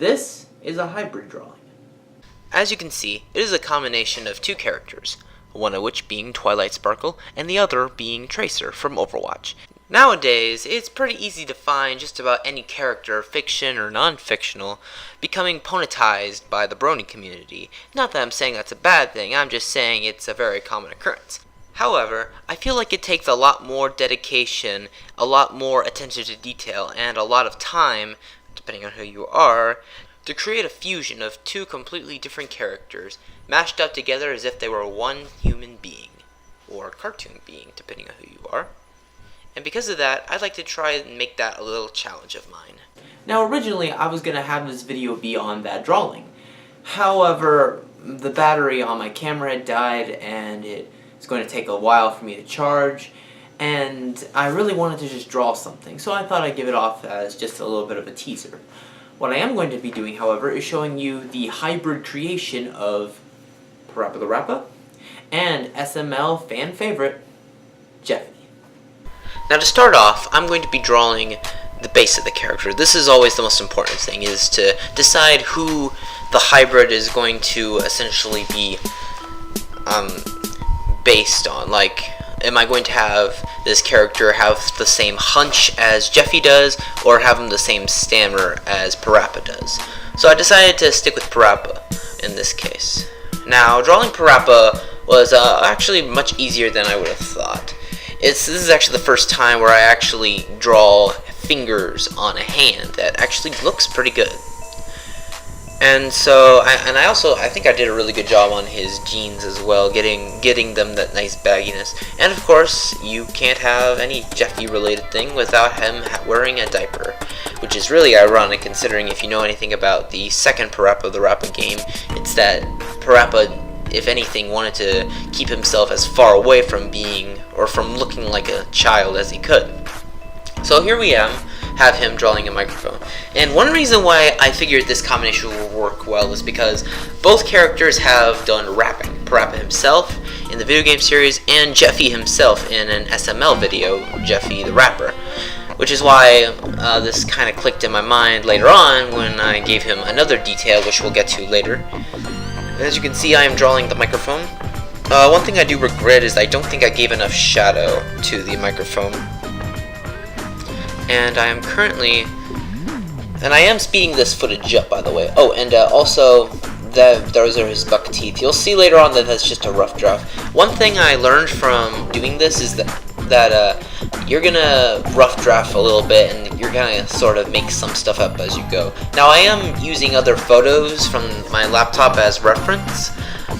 This is a hybrid drawing. As you can see, it is a combination of two characters, one of which being Twilight Sparkle and the other being Tracer from Overwatch. Nowadays, it's pretty easy to find just about any character, fiction or non-fictional, becoming ponetized by the brony community. Not that I'm saying that's a bad thing, I'm just saying it's a very common occurrence. However, I feel like it takes a lot more dedication, a lot more attention to detail, and a lot of time, depending on who you are, to create a fusion of two completely different characters, mashed up together as if they were one human being, or cartoon being, depending on who you are. And because of that, I'd like to try and make that a little challenge of mine. Now originally, I was going to have this video be on that drawing. However, the battery on my camera had died, and it's going to take a while for me to charge, and I really wanted to just draw something, so I thought I'd give it off as just a little bit of a teaser. What I am going to be doing, however, is showing you the hybrid creation of Parappa the Rappa and SML fan favorite, Jeffy. Now to start off, I'm going to be drawing the base of the character. This is always the most important thing, is to decide who the hybrid is going to essentially be based on. Like, am I going to have this character have the same hunch as Jeffy does, or have him the same stammer as Parappa does? So I decided to stick with Parappa in this case. Now, drawing Parappa was actually much easier than I would have thought. This is actually the first time where I actually draw fingers on a hand that actually looks pretty good. And so, I think I did a really good job on his jeans as well, getting them that nice bagginess. And of course, you can't have any Jeffy related thing without him wearing a diaper, which is really ironic considering if you know anything about the second Parappa the Rappa game, it's that Parappa, if anything, wanted to keep himself as far away from being, or from looking like a child as he could. So here we have him drawing a microphone. And one reason why I figured this combination will work well is because both characters have done rapping. Parappa himself in the video game series, and Jeffy himself in an SML video, Jeffy the Rapper. Which is why this kind of clicked in my mind later on when I gave him another detail, which we'll get to later. As you can see, I am drawing the microphone. One thing I do regret is I don't think I gave enough shadow to the microphone. And I am currently... And I am speeding this footage up, by the way. Oh, and also, those are his buck teeth. You'll see later on that that's just a rough draft. One thing I learned from doing this is that you're gonna rough draft a little bit, and you're gonna sort of make some stuff up as you go. Now, I am using other photos from my laptop as reference,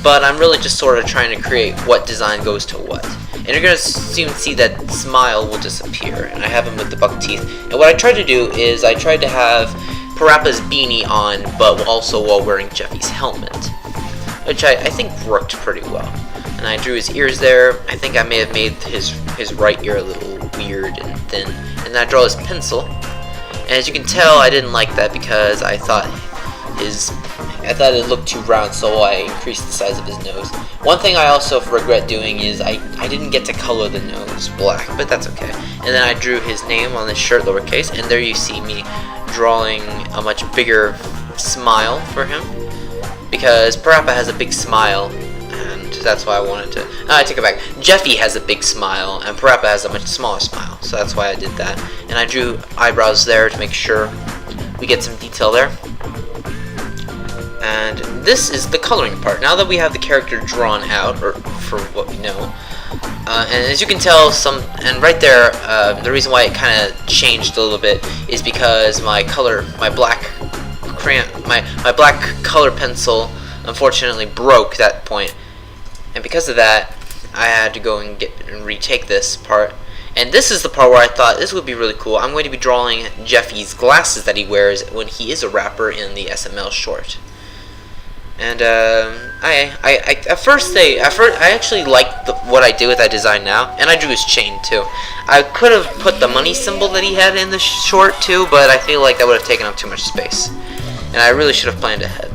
but I'm really just sort of trying to create what design goes to what. And you're gonna soon see that smile will disappear, and I have him with the buck teeth. And what I tried to do is I tried to have Parappa's beanie on, but also while wearing Jeffy's helmet, which I think worked pretty well. And I drew his ears there. I think I may have made his right ear a little weird and thin. And then I draw his pencil. And as you can tell, I didn't like that because I thought it looked too round, so I increased the size of his nose. One thing I also regret doing is I didn't get to color the nose black, but that's okay. And then I drew his name on his shirt, lowercase, and there you see me drawing a much bigger smile for him. Because Parappa has a big smile, and that's why I wanted to... I take it back. Jeffy has a big smile, and Parappa has a much smaller smile, so that's why I did that. And I drew eyebrows there to make sure we get some detail there. And this is the coloring part. Now that we have the character drawn out, or for what we know, and as you can tell, right there, the reason why it kind of changed a little bit is because my black color pencil unfortunately broke that point, and because of that, I had to go and retake this part. And this is the part where I thought this would be really cool. I'm going to be drawing Jeffy's glasses that he wears when he is a rapper in the SML short. And I actually liked what I did with that design now, and I drew his chain too. I could have put the money symbol that he had in the short too, but I feel like that would have taken up too much space, and I really should have planned ahead.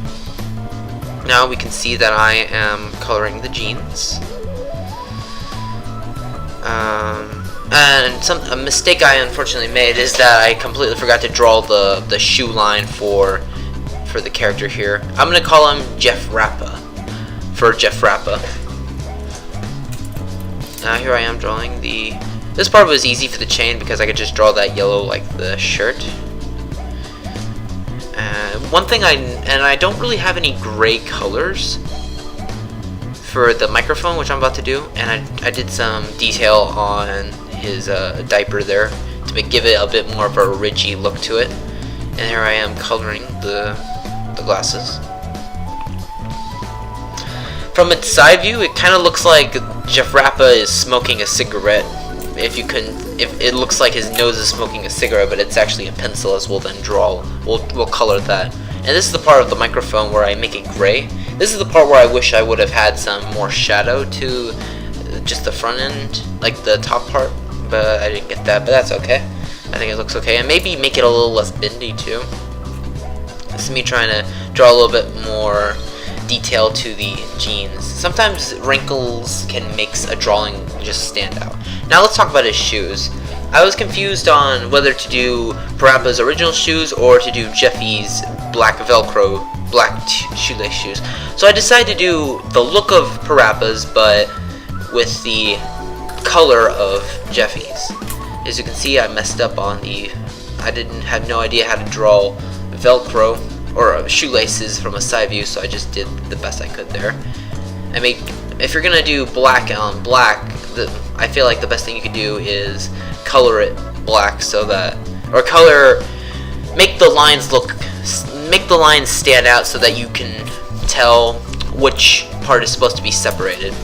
Now we can see that I am coloring the jeans. And a mistake I unfortunately made is that I completely forgot to draw the shoe line for for the character here. I'm gonna call him Jeff Rappa. For Jeff Rappa. Now here I am drawing the... This part was easy for the chain because I could just draw that yellow like the shirt. One thing I don't really have any gray colors for the microphone, which I'm about to do, and I did some detail on his diaper there to give it a bit more of a ridgy look to it. And here I am coloring the glasses. From its side view, it kind of looks like Jeff Rappa is smoking a cigarette. If it looks like his nose is smoking a cigarette, but it's actually a pencil, as we'll then draw. We'll color that. And this is the part of the microphone where I make it gray. This is the part where I wish I would have had some more shadow to just the front end, like the top part, but I didn't get that, but that's okay. I think it looks okay, and maybe make it a little less bendy too. This is me trying to draw a little bit more detail to the jeans. Sometimes wrinkles can make a drawing just stand out. Now let's talk about his shoes. I was confused on whether to do Parappa's original shoes or to do Jeffy's black Velcro, black shoelace shoes. So I decided to do the look of Parappa's, but with the color of Jeffy's. As you can see, I messed up on the... I had no idea how to draw Velcro or shoelaces from a side view, so I just did the best I could there. If you're gonna do black on black, I feel like the best thing you could do is color it black, so that, or make the lines stand out so that you can tell which part is supposed to be separated.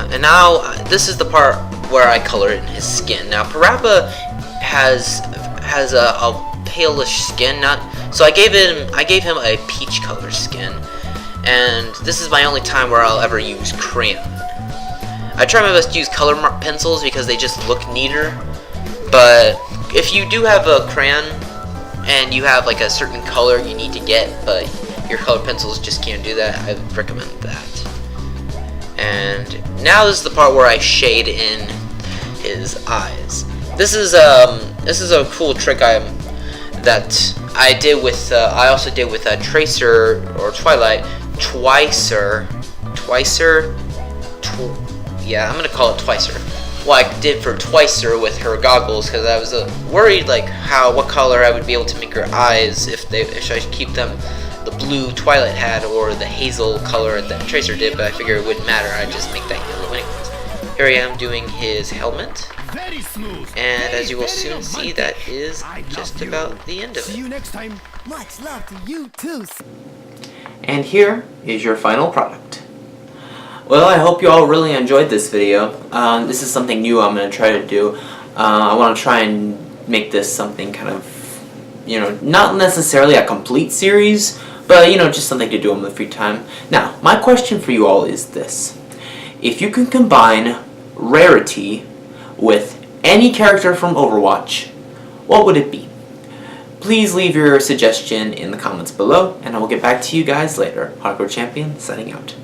And now this is the part where I color in his skin. Now Parappa has a palish skin, so I gave him a peach color skin, and this is my only time where I'll ever use crayon. I try my best to use color pencils because they just look neater, but if you do have a crayon and you have like a certain color you need to get, but your color pencils just can't do that, I recommend that. And now this is the part where I shade in his eyes. This is a cool trick that I did with I also did with a Tracer or Twilight yeah, I'm gonna call it Twicer. What I did for Twicer with her goggles, because I was worried like what color I would be able to make her eyes if I keep them the blue Twilight had or the hazel color that Tracer did, but I figured it wouldn't matter. I'd just make that yellow anyways. Here I am doing his helmet, and as you will soon see, that is just about the end of it. See you next time. Much love to you too. And here is your final product. Well, I hope you all really enjoyed this video. This is something new I'm going to try to do. I want to try and make this something kind of, not necessarily a complete series, but, just something to do in the free time. Now, my question for you all is this. If you can combine Rarity with any character from Overwatch, what would it be? Please leave your suggestion in the comments below, and I will get back to you guys later. Hardcore Champion, signing out.